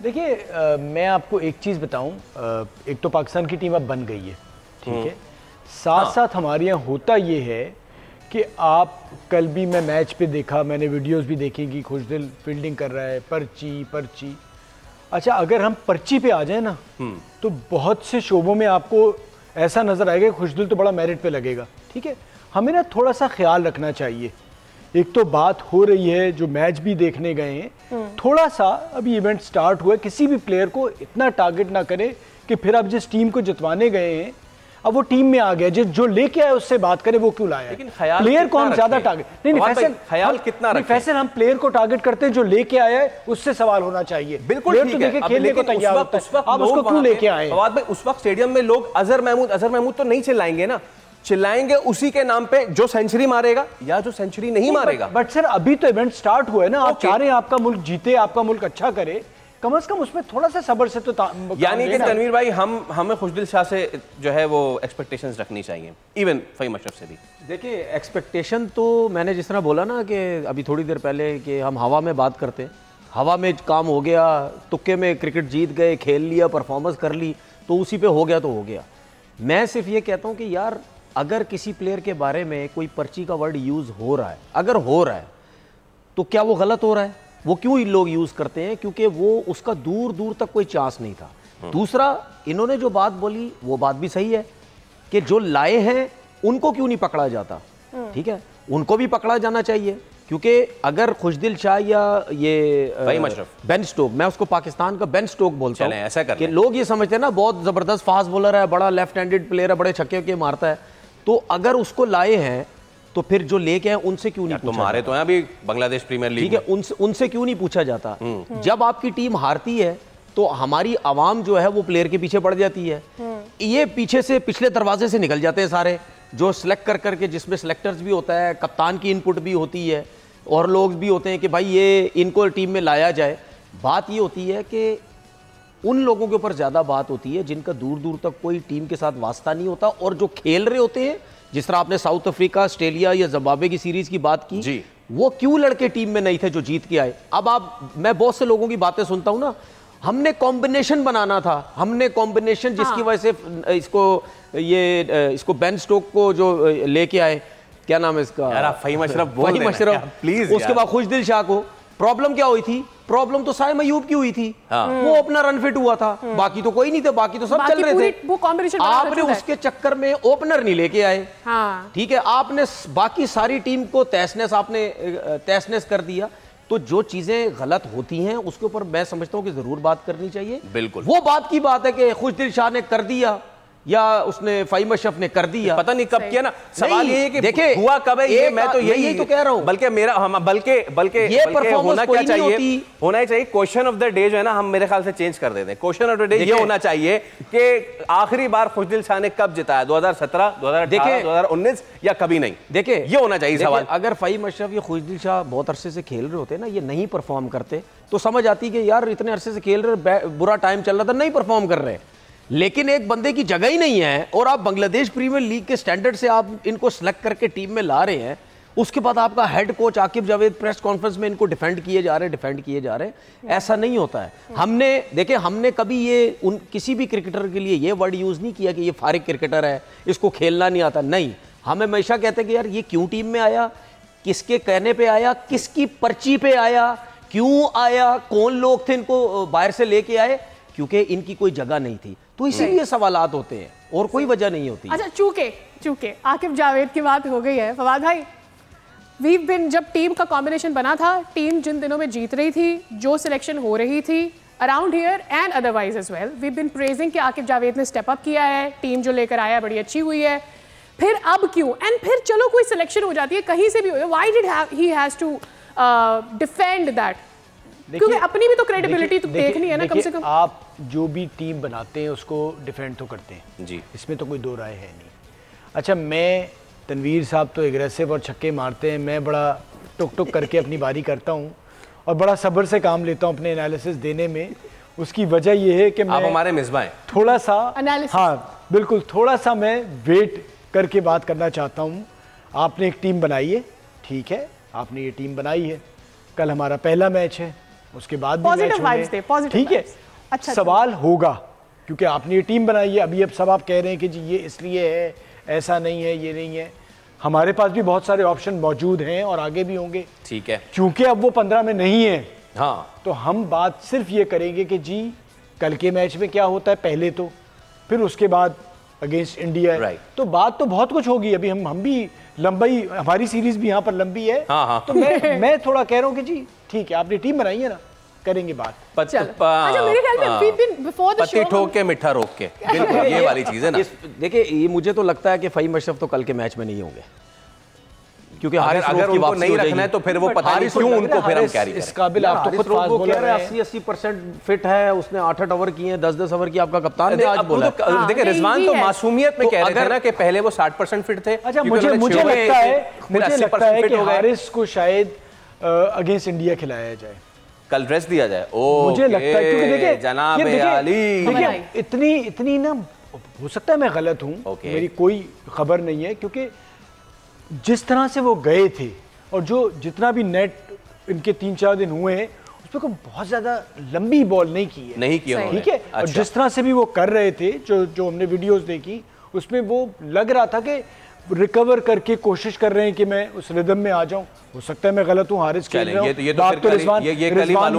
देखिए, मैं आपको एक चीज़ बताऊं, एक तो पाकिस्तान की टीम अब बन गई है, ठीक है। साथ साथ हमारे यहाँ होता ये है कि आप कल भी मैं मैच पे देखा, मैंने वीडियोस भी देखी कि खुशदिल फील्डिंग कर रहा है, पर्ची। अच्छा, अगर हम पर्ची पे आ जाए ना तो बहुत से शोबों में आपको ऐसा नज़र आएगा कि खुशदिल तो बड़ा मेरिट पे लगेगा, ठीक है। हमें ना थोड़ा सा ख्याल रखना चाहिए। एक तो बात हो रही है, जो मैच भी देखने गए हैं, थोड़ा सा अभी इवेंट स्टार्ट हुआ है, किसी भी प्लेयर को इतना टारगेट ना करें कि फिर आप जिस टीम को जितवाने गए हैं अब वो टीम में आ गया, जो लेके आए उससे बात करें वो क्यों लाया। लेकिन प्लेयर को हम ज्यादा टारगेट नहीं, ख्याल कितना रखें? फैसल हम प्लेयर को टारगेट करते हैं, जो लेके आया है उससे सवाल होना चाहिए। बिल्कुल ठीक है, खेलने को तैयार होता है, आप उसको क्यों लेके आए? उस वक्त स्टेडियम में लोग अजहर महमूद तो नहीं चिल्लाएंगे ना, चिल्लाएंगे उसी के नाम पे जो सेंचुरी मारेगा या जो सेंचुरी नहीं मारेगा। बट सर, अभी तो इवेंट स्टार्ट हुआ है ना, आप चाह रहे हैं आपका मुल्क जीते, आपका मुल्क अच्छा करे, कम से कम उसमें थोड़ा सा सब्र से तो यानी कि तनवीर भाई, हमें खुशदिल शाह से जो है वो एक्सपेक्टेशंस रखनी चाहिए, इवन फ़हीम अशरफ से भी। देखिए, एक्सपेक्टेशन तो मैंने जिस तरह बोला ना कि अभी थोड़ी देर पहले कि हम हवा में बात करते हैं, हवा में काम हो गया, तुक्के में क्रिकेट जीत गए, खेल लिया, परफॉर्मेंस कर ली, तो उसी पे हो गया तो हो गया। मैं सिर्फ ये कहता हूँ कि यार अगर किसी प्लेयर के बारे में कोई पर्ची का वर्ड यूज़ हो रहा है, अगर हो रहा है तो क्या वो गलत हो रहा है? वो क्यों लोग यूज़ करते हैं? क्योंकि वो उसका दूर दूर तक कोई चांस नहीं था। दूसरा, इन्होंने जो बात बोली वो बात भी सही है कि जो लाए हैं उनको क्यों नहीं पकड़ा जाता। ठीक है, उनको भी पकड़ा जाना चाहिए, क्योंकि अगर खुशदिल शाह या ये बेन स्टोक, मैं उसको पाकिस्तान का बेन स्टोक बोलता हूं, ऐसा कि लोग ये समझते हैं ना बहुत जबरदस्त फास्ट बॉलर है, बड़ा लेफ्ट हैंडेड प्लेयर है, बड़े छक्के के मारता है, तो अगर उसको लाए हैं तो फिर जो लेके हैं उनसे क्यों नहीं पूछा? तुम्हारे तो हैं अभी बांग्लादेश प्रीमियर लीग, ठीक है, उनसे क्यों नहीं पूछा जाता? जब आपकी टीम हारती है तो हमारी आवाम जो है वो प्लेयर के पीछे पड़ जाती है। ये पीछे से पिछले दरवाजे से निकल जाते हैं सारे, जो सिलेक्ट कर करके, जिसमें सिलेक्टर्स भी होता है, कप्तान की इनपुट भी होती है, और लोग भी होते हैं कि भाई ये इनको टीम में लाया जाए। बात ये होती है कि उन लोगों के ऊपर ज़्यादा बात होती है जिनका दूर दूर तक कोई टीम के साथ वास्ता नहीं होता, और जो खेल रहे होते हैं, जिस तरह आपने साउथ अफ्रीका, ऑस्ट्रेलिया या जिम्बाब्वे की सीरीज की बात की जी, वो क्यों लड़के टीम में नहीं थे जो जीत के आए? अब मैं बहुत से लोगों की बातें सुनता हूं ना, हमने कॉम्बिनेशन बनाना था, हमने कॉम्बिनेशन जिसकी वजह से इसको बेन स्टोक को जो लेके आए, क्या नाम है इसका, फहीम अशरफ प्लीज, उसके बाद खुशदिल शाह को। प्रॉब्लम क्या हुई थी? प्रॉब्लम तो साइम अयूब की हुई थी। वो अपना रन फिट हुआ था, बाकी तो कोई नहीं थे, बाकी तो सब चल रहे थे। वो कॉम्बिनेशन आपने उसके चक्कर में ओपनर नहीं लेके आए। ठीक है, आपने बाकी सारी टीम को तहस-नहस कर दिया। तो जो चीजें गलत होती हैं उसके ऊपर मैं समझता हूं कि जरूर बात करनी चाहिए। बिल्कुल, वो बात की बात है कि खुशदिल शाह ने कर दिया या उसने फहीम अशरफ ने कर दिया, पता नहीं कब किया ना। सवाल ये है कि देखिए हुआ कब है, ये मैं तो यही तो कह रहा हूं। बल्कि मेरा बल्कि ये होना क्या चाहिए, होना ही चाहिए क्वेश्चन ऑफ द डे जो है ना, हम मेरे ख्याल से चेंज कर देते हैं। क्वेश्चन ऑफ द डे ये होना चाहिए कि आखिरी बार खुशदिल शाह ने कब जिताया, 2017, 2018, 2019 या कभी नहीं? देखिए ये होना चाहिए सवाल। अगर फहीम अशरफ या खुशदिल शाह बहुत अरसे से खेल रहे होते ना, ये नहीं परफॉर्म करते तो समझ आती कि यार इतने अरसे से खेल रहे, बुरा टाइम चल रहा था, नहीं परफॉर्म कर रहे। लेकिन एक बंदे की जगह ही नहीं है और आप बांग्लादेश प्रीमियर लीग के स्टैंडर्ड से आप इनको सिलेक्ट करके टीम में ला रहे हैं। उसके बाद आपका head coach Aqib Javed press conference में इनको डिफेंड किए जा रहे हैं। ऐसा नहीं होता है। हमने कभी ये किसी भी क्रिकेटर के लिए ये वर्ड यूज नहीं किया कि ये फारिग क्रिकेटर है, इसको खेलना नहीं आता। नहीं, हम हमेशा कहते हैं कि यार ये क्यों टीम में आया, किसके कहने पे आया, किसकी पर्ची पे आया, क्यों आया, कौन लोग थे इनको बाहर से लेके आए, क्योंकि इनकी कोई जगह नहीं थी। तो इसीलिए सवालात होते हैं और कोई वजह नहीं होती। अच्छा, चूंकि आकिब जावेद की बात हो गई है, फवाद भाई, जब टीम का कॉम्बिनेशन बना था, टीम जिन दिनों में जीत रही थी, जो सिलेक्शन हो रही थी around here and otherwise as well, we been praising कि आकिब जावेद ने स्टेप अप किया है, टीम जो लेकर आया बड़ी अच्छी हुई है। फिर अब क्यों? एंड फिर चलो कोई सिलेक्शन हो जाती है, कहीं से भी हो, why did he has to defend that? क्योंकि अपनी भी तो क्रेडिबिलिटी तो देखनी है ना कम से कम। आप जो भी टीम बनाते हैं उसको डिफेंड तो करते हैं जी, इसमें तो कोई दो राय है नहीं। अच्छा, मैं तनवीर साहब तो एग्रेसिव और छक्के मारते हैं, मैं बड़ा टुक टुक करके अपनी बारी करता हूं और बड़ा सब्र से काम लेता हूं अपने एनालिसिस देने में। उसकी वजह यह है कि मैं, आप हमारे मेजबान हैं, थोड़ा सा, हाँ बिल्कुल, थोड़ा सा मैं वेट करके बात करना चाहता हूं। आपने एक टीम बनाई है, ठीक है, आपने ये टीम बनाई है, कल हमारा पहला मैच है, उसके बाद भी मैच होंगे, ठीक है। अच्छा, सवाल होगा क्योंकि आपने ये टीम बनाई है। अभी अब सब आप कह रहे हैं कि जी ये इसलिए है, ऐसा नहीं है, ये नहीं है। हमारे पास भी बहुत सारे ऑप्शन मौजूद हैं और आगे भी होंगे, ठीक है। क्योंकि अब वो 15 में नहीं है, हाँ, तो हम बात सिर्फ ये करेंगे कि जी कल के मैच में क्या होता है पहले तो, फिर उसके बाद अगेंस्ट इंडिया, तो बात तो बहुत कुछ होगी। अभी हम भी लंबाई, हमारी सीरीज भी यहाँ पर लंबी है, तो मैं थोड़ा कह रहा हूँ कि जी ठीक है, आपने टीम बनाई है ना, करेंगे बात। अच्छा, मेरे ख्याल में we've been before the show, पत्ती ठोक के मिठा रोक के, बिल्कुल ये वाली चीज है ना। देखिए, ये मुझे तो लगता है कि फहीम अशरफ तो कल के मैच में नहीं होंगे, क्योंकि अगर उनको नहीं रखना है तो फिर वो पता नहीं क्यों उनको फिर हम कैरी करें। इस काबिल आप तो खुद फास्ट बोल रहे हैं, 80% फिट है, उसने 8-8 ओवर किए हैं, 10-10 ओवर की आपका कप्तान ने आज बोला। देखिए रिजवान तो मासूमियत में कह रहे थे ना कि पहले वो 60% फिट थे। अच्छा, मुझे लगता है कि हारिस को शायद अगेंस्ट इंडिया खिलाया जाए, कल रेस्ट दिया जाए। मुझे लगता है, क्योंकि देखिए जनाब अली, इतनी ना, हो सकता है मैं गलत हूं, मेरी कोई खबर नहीं है, क्योंकि जिस तरह से वो गए थे और जो जितना भी नेट इनके 3-4 दिन हुए हैं उस पर कोई बहुत ज्यादा लंबी बॉल नहीं की है, नहीं की उन्होंने। ठीक है। और जिस तरह से भी वो कर रहे थे, जो हमने वीडियोस देखी, उसमें वो लग रहा था कि रिकवर करके कोशिश कर रहे हैं कि मैं उस रिदम में आ जाऊं। हो सकता है मैं गलत हूं, हारिस कह रहा हूं, ये तो रिजवान ये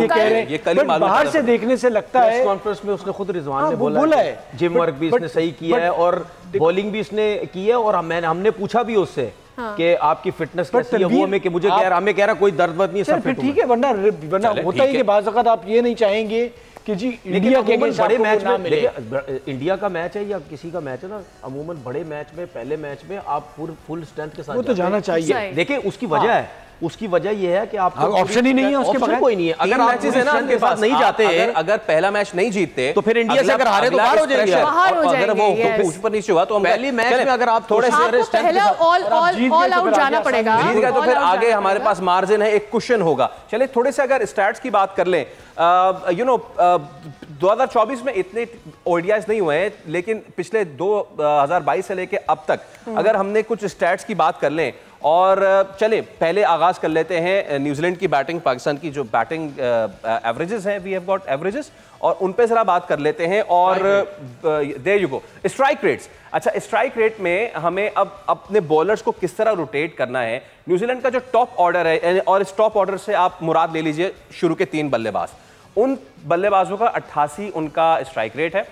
कह रहे हैं, बाहर से देखने से लगता है। कॉन्फ्रेंस में उसने खुद रिजवान ने बोला है जिम वर्क भी इसने सही किया है और बॉलिंग भी इसने की है। और हमने पूछा भी उससे कि आपकी फिटनेस कैसी है, वो हमें कि मुझे कह रहा कोई दर्द नहीं है, सब ठीक है। वरना होता ही कि बाज़ वक़्त आप ये नहीं चाहेंगे कि जी इंडिया के बड़े मैच में, इंडिया का मैच है या किसी का मैच है ना, अमूमन बड़े मैच में, पहले मैच में आप फुल स्ट्रेंथ के साथ वो तो जाना चाहिए। देखिए उसकी वजह है, उसकी वजह ये है कि आपको ऑप्शन ही नहीं है, उसके पास कोई नहीं है। अगर आप मैचेस है ना उनके पास नहीं जाते, अगर पहला मैच नहीं जीतते तो फिर इंडिया से अगर हारे तो बाहर हो जाएंगे। अगर वो ऊपर नीचे हुआ तो हम पहली मैच में अगर आप थोड़े से पहला ऑल आउट जाना पड़ेगा, जीत गए तो फिर आगे हमारे पास मार्जिन है, एक कुशन होगा। चलिए थोड़े से अगर स्टैट्स की बात कर लें, 2024 में इतने ओडीआईज नहीं हुए हैं, लेकिन पिछले 2022 से लेके अब तक अगर हमने कुछ स्टैट्स की बात कर लें, और चले पहले आगाज कर लेते हैं न्यूजीलैंड की बैटिंग, पाकिस्तान की जो बैटिंग एवरेजेस हैं, वी हैव गॉट एवरेजेस, और उन पे जरा बात कर लेते हैं। और there you go, strike rates. अच्छा, स्ट्राइक रेट में हमें अब अपने बॉलर्स को किस तरह रोटेट करना है। न्यूजीलैंड का जो टॉप ऑर्डर है, और इस टॉप ऑर्डर से आप मुराद ले लीजिए शुरू के 3 बल्लेबाज, उन बल्लेबाजों का 88 उनका स्ट्राइक रेट है।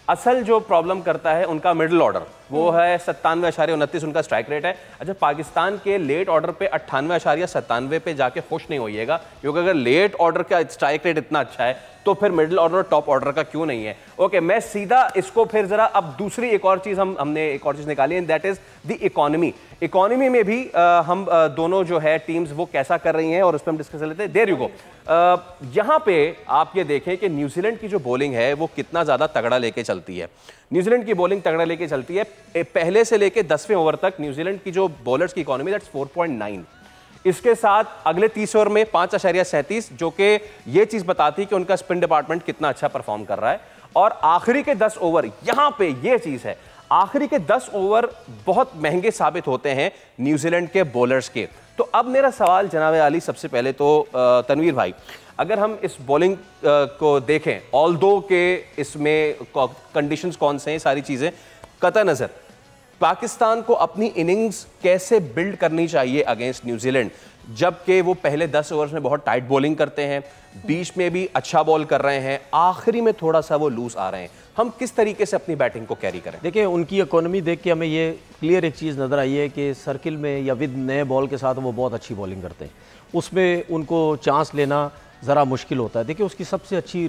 असल जो प्रॉब्लम करता है उनका मिडिल ऑर्डर, वो है 97.29 उनका स्ट्राइक रेट है। अच्छा, पाकिस्तान के लेट ऑर्डर पे 98.97 पे जाके खुश नहीं होइएगा, क्योंकि अगर लेट ऑर्डर का स्ट्राइक रेट इतना अच्छा है तो फिर मिडिल ऑर्डर और टॉप ऑर्डर का क्यों नहीं है। ओके, मैं सीधा इसको फिर जरा अब दूसरी एक और चीज हमने एक और चीज निकाली है, that is the economy. Economy में भी हम दोनों जो है टीम्स वो कैसा कर रही हैं और उस पर हम डिस्कस कर लेते हैं। देयर यू गो, यहां पे आप ये देखें कि न्यूजीलैंड की जो बॉलिंग है वो कितना ज्यादा तगड़ा लेके चलती है। न्यूजीलैंड की बॉलिंग तगड़ा लेके चलती है। पहले से लेके 10वें ओवर तक न्यूजीलैंड की जो बॉलर्स की इकोनॉमी दैट्स 4.9। इसके साथ अगले 30 ओवर में 5.37, जो कि ये चीज बताती है कि उनका स्पिन डिपार्टमेंट कितना अच्छा परफॉर्म कर रहा है। और आखिरी के 10 ओवर, यहां पे ये चीज है, आखिरी के 10 ओवर बहुत महंगे साबित होते हैं न्यूजीलैंड के बॉलर्स के। तो अब मेरा सवाल जनाब आली, सबसे पहले तो तनवीर भाई, अगर हम इस बॉलिंग को देखें, ऑल्दो के इसमें कंडीशंस कौन से हैं, सारी चीजें कतई नजर, पाकिस्तान को अपनी इनिंग्स कैसे बिल्ड करनी चाहिए अगेंस्ट न्यूजीलैंड, जबकि वो पहले 10 ओवर्स में बहुत टाइट बॉलिंग करते हैं, बीच में भी अच्छा बॉल कर रहे हैं, आखिरी में थोड़ा सा वो लूज आ रहे हैं, हम किस तरीके से अपनी बैटिंग को कैरी करें? देखिए, उनकी इकोनॉमी देख के हमें ये क्लियर एक चीज़ नज़र आई है कि सर्किल में या विद नए बॉल के साथ वो बहुत अच्छी बॉलिंग करते हैं, उसमें उनको चांस लेना ज़रा मुश्किल होता है। देखिए, उसकी सबसे अच्छी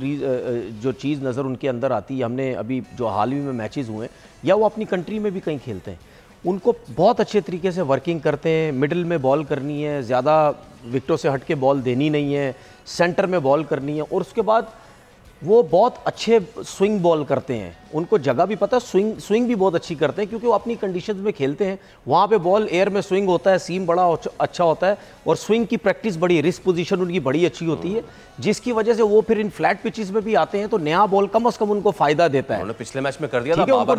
जो चीज़ नज़र उनके अंदर आती है, हमने अभी जो हाल ही में मैचेस हुए हैं या वो अपनी कंट्री में भी कहीं खेलते हैं, उनको बहुत अच्छे तरीके से वर्किंग करते हैं। मिडिल में बॉल करनी है, ज़्यादा विकेटों से हट के बॉल देनी नहीं है, सेंटर में बॉल करनी है, और उसके बाद वो बहुत अच्छे स्विंग बॉल करते हैं। उनको जगह भी पता है, स्विंग भी बहुत अच्छी करते हैं, क्योंकि वो अपनी कंडीशंस में खेलते हैं। वहाँ पे बॉल एयर में स्विंग होता है, सीम बड़ा अच्छा होता है, और स्विंग की प्रैक्टिस बड़ी, रिस्क पोजीशन उनकी बड़ी अच्छी होती है, जिसकी वजह से वो फिर इन फ्लैट पिचेस में भी आते हैं, तो नया बॉल कम से कम उनको फायदा देता है। उन्होंने पिछले मैच में कर दिया था, उनको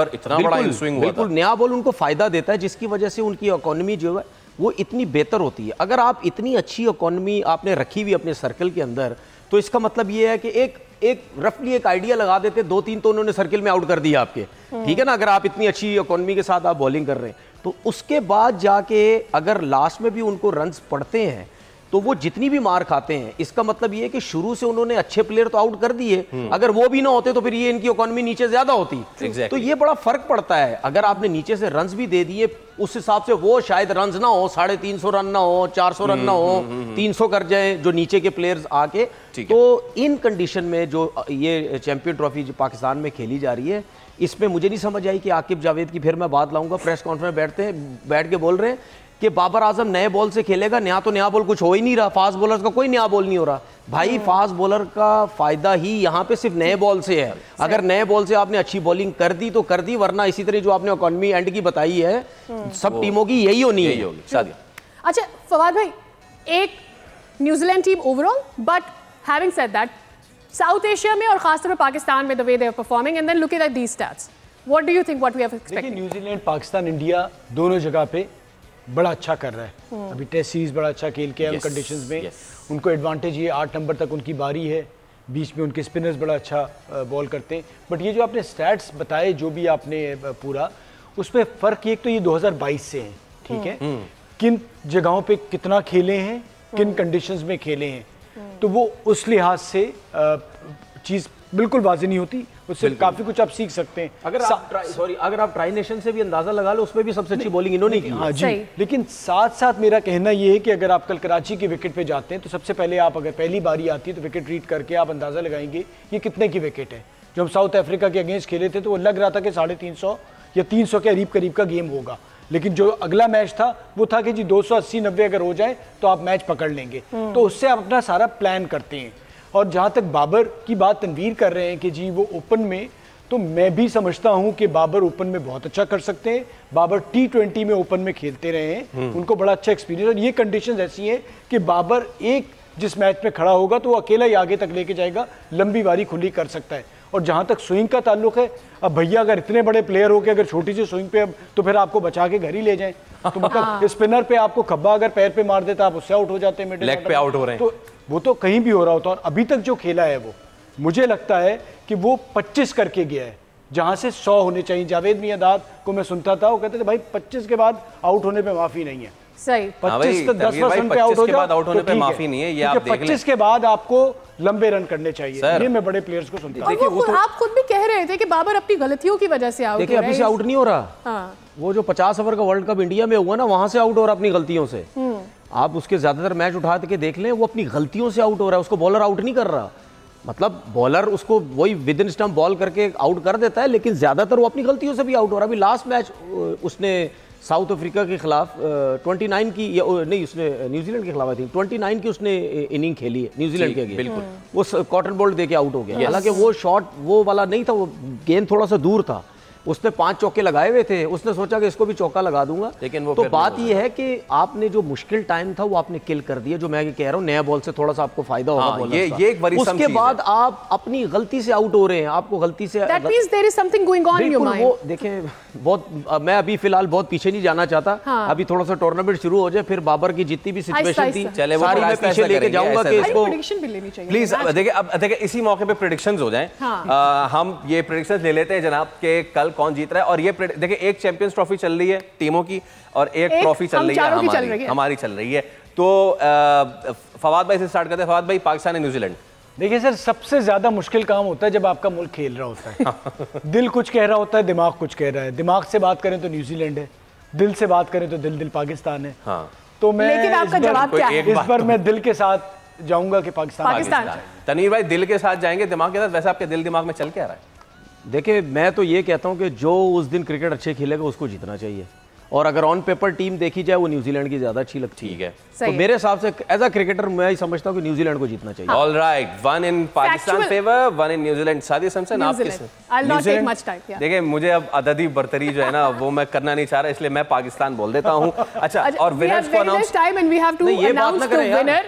इतना बड़ा स्विंग हुआ था। बिल्कुल नया बॉल उनको फायदा देता है, जिसकी वजह से उनकी इकोनॉमी जो है वो इतनी बेहतर होती है। अगर आप इतनी अच्छी इकोनॉमी आपने रखी हुई अपने सर्कल के अंदर, तो इसका मतलब ये है कि एक रफली एक आइडिया लगा देते, 2-3 तो उन्होंने सर्किल में आउट कर दिया आपके, ठीक है ना। अगर आप इतनी अच्छी इकोनॉमी के साथ आप बॉलिंग कर रहे हैं, तो उसके बाद जाके अगर लास्ट में भी उनको रन्स पड़ते हैं, तो वो जितनी भी मार खाते हैं, इसका मतलब ये है कि शुरू से उन्होंने अच्छे प्लेयर तो आउट कर दिए, अगर वो भी ना होते तो फिर ये इनकी इकोनॉमी नीचे ज्यादा होती। तो ये बड़ा फर्क पड़ता है। अगर आपने नीचे से रन्स भी दे दिए, उस हिसाब से वो शायद रन्स ना हो, 350 रन ना हो, 400 रन ना हो, 300 कर जाए जो नीचे के प्लेयर्स आके। तो इन कंडीशन में जो ये चैंपियन ट्रॉफी जो पाकिस्तान में खेली जा रही है, इसमें मुझे नहीं समझ आई कि आकिब जावेद की, फिर मैं बात लाऊंगा, प्रेस कॉन्फ्रेंस में बैठ के बोल रहे हैं कि बाबर आजम नए बॉल से खेलेगा। नया बॉल कुछ हो ही नहीं रहा, फास्ट बॉलर का कोई नया बॉल नहीं हो रहा भाई। फास्ट बॉलर का फायदा ही यहाँ पे सिर्फ नए बॉल से है। अगर नए बॉल से आपने अच्छी बॉलिंग कर दी तो कर दी, वरना इसी तरह जो आपने इकोनॉमी एंड की बताई है, सब टीमों की यही होनी है। अच्छा फवाद भाई, एक New Zealand team overall, but having said that, South Asia में और खासतौर पर पाकिस्तान में the way they are performing and then looking at these stats, what do you think what we have expected? New Zealand, Pakistan, India दोनों जगह पे बड़ा अच्छा कर रहा है। अभी टेस्ट सीरीज बड़ा अच्छा खेल के उन कंडीशंस में उनको एडवांटेज ये 8 नंबर तक उनकी बारी है, बीच में उनके स्पिनर्स बड़ा अच्छा बॉल करते हैं। बट ये जो आपने स्टैट्स बताए जो भी आपने पूरा, उसमें फ़र्क एक तो ये 2022 से है, ठीक है, किन जगहों पे कितना खेले हैं, किन कंडीशंस में खेले हैं, तो वो उस लिहाज से चीज़ बिल्कुल वाज़ेह नहीं होती, उससे काफ़ी कुछ आप सीख सकते हैं। अगर आप ट्राई नेशन से भी अंदाजा लगा लो, उसमें भी सबसे अच्छी बॉलिंग इन्होंने की। हाँ जी, लेकिन साथ साथ मेरा कहना ये है कि अगर आप कल कराची की विकेट पे जाते हैं तो सबसे पहले आप अगर पहली बारी आती है तो विकेट रीड करके आप अंदाज़ा लगाएंगे ये कितने की विकेट है। जो हम साउथ अफ्रीका के अगेंस्ट खेले थे तो वो लग रहा था कि 350 या 300 के करीब का गेम होगा, लेकिन जो अगला मैच था वो था कि जी 280-90 अगर हो जाए तो आप मैच पकड़ लेंगे। तो उससे आप अपना सारा प्लान करते हैं। और जहाँ तक बाबर की बात तनवीर कर रहे हैं कि जी वो ओपन में, तो मैं भी समझता हूँ कि बाबर ओपन में बहुत अच्छा कर सकते हैं। बाबर T20 में ओपन में खेलते रहे हैं, उनको बड़ा अच्छा एक्सपीरियंस, और ये कंडीशंस ऐसी हैं कि बाबर एक जिस मैच में खड़ा होगा तो वो अकेला ही आगे तक लेके जाएगा, लंबी बारी खुली कर सकता है। और जहाँ तक स्विंग का ताल्लुक है, अब भैया अगर इतने बड़े प्लेयर हो के अगर छोटी सी स्विंग पे अब तो फिर आपको बचा के घर ही ले जाएं, तो मतलब स्पिनर पे आपको खब्बा अगर पैर पे मार देता आप उससे आउट हो जाते हैं, लेग पे आउट हो रहे हैं, तो वो तो कहीं भी हो रहा होता। और अभी तक जो खेला है वो मुझे लगता है कि वो 25 करके गया है, जहां से 100 होने चाहिए। जावेद मियांदाद को मैं सुनता था, वो कहते थे भाई 25 के बाद आउट होने पे माफी नहीं है। सही, 25 तो 10% पे आउट हो जाओ आउट होने पे माफी नहीं है, ये आप देख लें। 25 के बाद आपको लंबे रन करने चाहिए, ये मैं बड़े प्लेयर्स को सुनता हूं। और आप खुद भी कह रहे थे कि बाबर अपनी गलतियों की वजह से आउट हो रहा है। देखिए अभी से आउट नहीं हो रहा, वो जो 50 ओवर का वर्ल्ड कप इंडिया में हुआ ना, वहां से आउट हो रहा अपनी गलतियों से। आप उसके ज्यादातर मैच उठा के देख लें, वो अपनी गलतियों से आउट हो रहा है, उसको बॉलर आउट नहीं कर रहा। मतलब बॉलर उसको वही विद इन स्टंप बॉल करके आउट कर देता है, लेकिन ज्यादातर वो अपनी गलतियों से भी आउट हो रहा है। अभी लास्ट मैच उसने साउथ अफ्रीका के खिलाफ 29 की नहीं, उसने न्यूजीलैंड के खिलाफ आई थी 29 की उसने इनिंग खेली है न्यूजीलैंड के अगेंस्ट, बिल्कुल वो कॉटन बोल्ट देके आउट हो गया। हालांकि वो शॉट वो वाला नहीं था, वो गेंद थोड़ा सा दूर था, उसने 5 चौके लगाए हुए थे, उसने सोचा कि इसको भी चौका लगा दूंगा, लेकिन वो तो बात ये है कि आपने जो मुश्किल टाइम था वो आपने किल कर दिया। जो मैं कह रहा हूँ, नया बॉल से थोड़ा सा आपको फायदा होगा, ये एक बड़ी उसके बाद आप अपनी गलती से आउट हो रहे हैं, आपको गलती से That means there is something going on in your mind. वो देखें, बहुत मैं अभी फिलहाल बहुत पीछे नहीं जाना चाहता। अभी थोड़ा सा टूर्नामेंट शुरू हो जाए, फिर बाबर की जितनी भी सिचुएशन थी सारी मैं पीछे लेके जाऊंगा कि इसको प्लीज देखिए। अब देखिए इसी मौके पे प्रेडिक्शंस हो जाएं। हम ये प्रेडिक्शंस ले लेते हैं जनाब के कल कौन जीत रहा है। और ये देखिए एक चैंपियंस ट्रॉफी चल रही है टीमों की और एक ट्रॉफी चल रही है हमारी चल रही है। तो फवाद भाई से स्टार्ट करते हैं। फवाद भाई, पाकिस्तान और न्यूजीलैंड। देखिए सर, सबसे ज्यादा मुश्किल काम होता है जब आपका मुल्क खेल रहा होता है। दिल कुछ कह रहा होता है, दिमाग कुछ कह रहा है। दिमाग से बात करें तो न्यूजीलैंड है, दिल से बात करें तो दिल पाकिस्तान है। तो मैं लेकिन आपका जवाब क्या है? इस बार मैं दिल के साथ जाऊंगा कि पाकिस्तान। तनवीर भाई दिल के साथ जाएंगे दिमाग के साथ, वैसे आपके दिल दिमाग में चल क्या रहा है? देखिए मैं तो ये कहता हूं कि जो उस दिन क्रिकेट अच्छे खेलेगा उसको जीतना चाहिए, और अगर ऑन पेपर टीम देखी जाए वो न्यूजीलैंड की ज्यादा अच्छी लगती है। तो मेरे हिसाब से एज अ क्रिकेटर मैं ही समझता हूं कि न्यूजीलैंड को जीतना चाहिए। All right, one in Pakistan favour, one in New Zealand. Sadia Samsung, आप किस? देखिए मुझे अब अददी बरतरी जो है ना वो मैं करना नहीं चाह रहा, इसलिए मैं पाकिस्तान बोल देता हूं। अच्छा, और विनर्स को अनाउंस ये बात ना करें यार,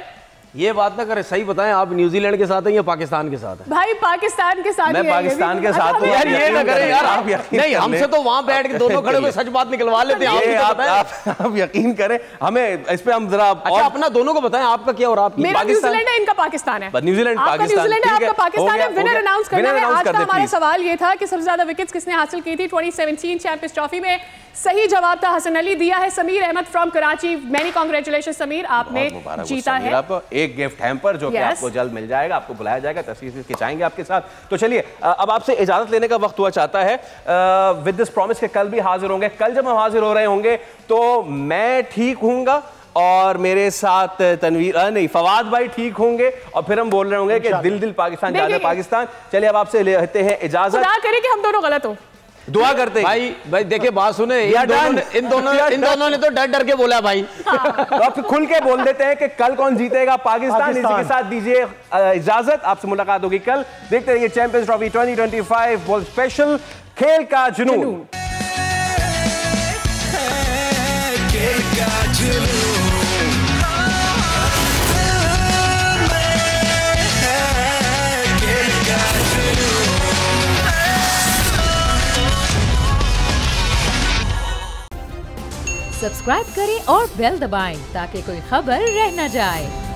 ये बात ना करें, सही बताएं आप न्यूजीलैंड के साथ हैं या पाकिस्तान के साथ हैं? भाई पाकिस्तान के साथ। मैं पाकिस्तान के साथ हूं यार, ये ना करें यार आप। नहीं, हमसे तो वहां बैठ के दोनों खड़े हुए सच बात निकलवा लेते हैं। आप यकीन करें, हमें इस पे हम जरा अच्छा अपना दोनों को बताएं, आपका क्या और आपकी? मेरा न्यूजीलैंड है, इनका पाकिस्तान है। न्यूजीलैंड पाकिस्तान, आपका पाकिस्तान है। विनर अनाउंस करना है। आज का हमारा सवाल ये था कि सबसे ज्यादा विकेट्स किसने हासिल की थी 2017 चैंपियंस ट्रॉफी में? सही जवाब था हसन अली, दिया है Sameer Ahmed from Karachi. Many congratulation Sameer, आपने जीता है एक गिफ्ट हैम्पर जो कि आपको जल्द मिल जाएगा, आपको बुलाया जाएगा, तस्वीर खिंचाएंगे आपके साथ। तो चलिए अब आपसे इजाजत लेने का वक्त हुआ चाहता है, विद दिस प्रॉमिस के कल भी हाजिर होंगे। कल जब हम हाजिर हो रहे होंगे तो मैं ठीक हूँगा और मेरे साथ तनवीर नहीं फवाद भाई ठीक होंगे, और फिर हम बोल रहे होंगे कि दिल दिल पाकिस्तान, जाने पाकिस्तान। चलिए अब आपसे लेते हैं इजाजत। खुदा करे कि हम दोनों गलत हो, दुआ करते हैं। भाई देखिए बात सुने, इन दोनों ने तो डर डर के बोला भाई। तो आप खुल के बोल देते हैं कि कल कौन जीतेगा, पाकिस्तान। इसी के साथ दीजिए इजाजत, आपसे मुलाकात होगी कल। देखते रहिए चैंपियंस ट्रॉफी 2025 वर्ल्ड स्पेशल, खेल का जुनून। सब्सक्राइब करें और बेल दबाएं ताकि कोई खबर रह न जाए।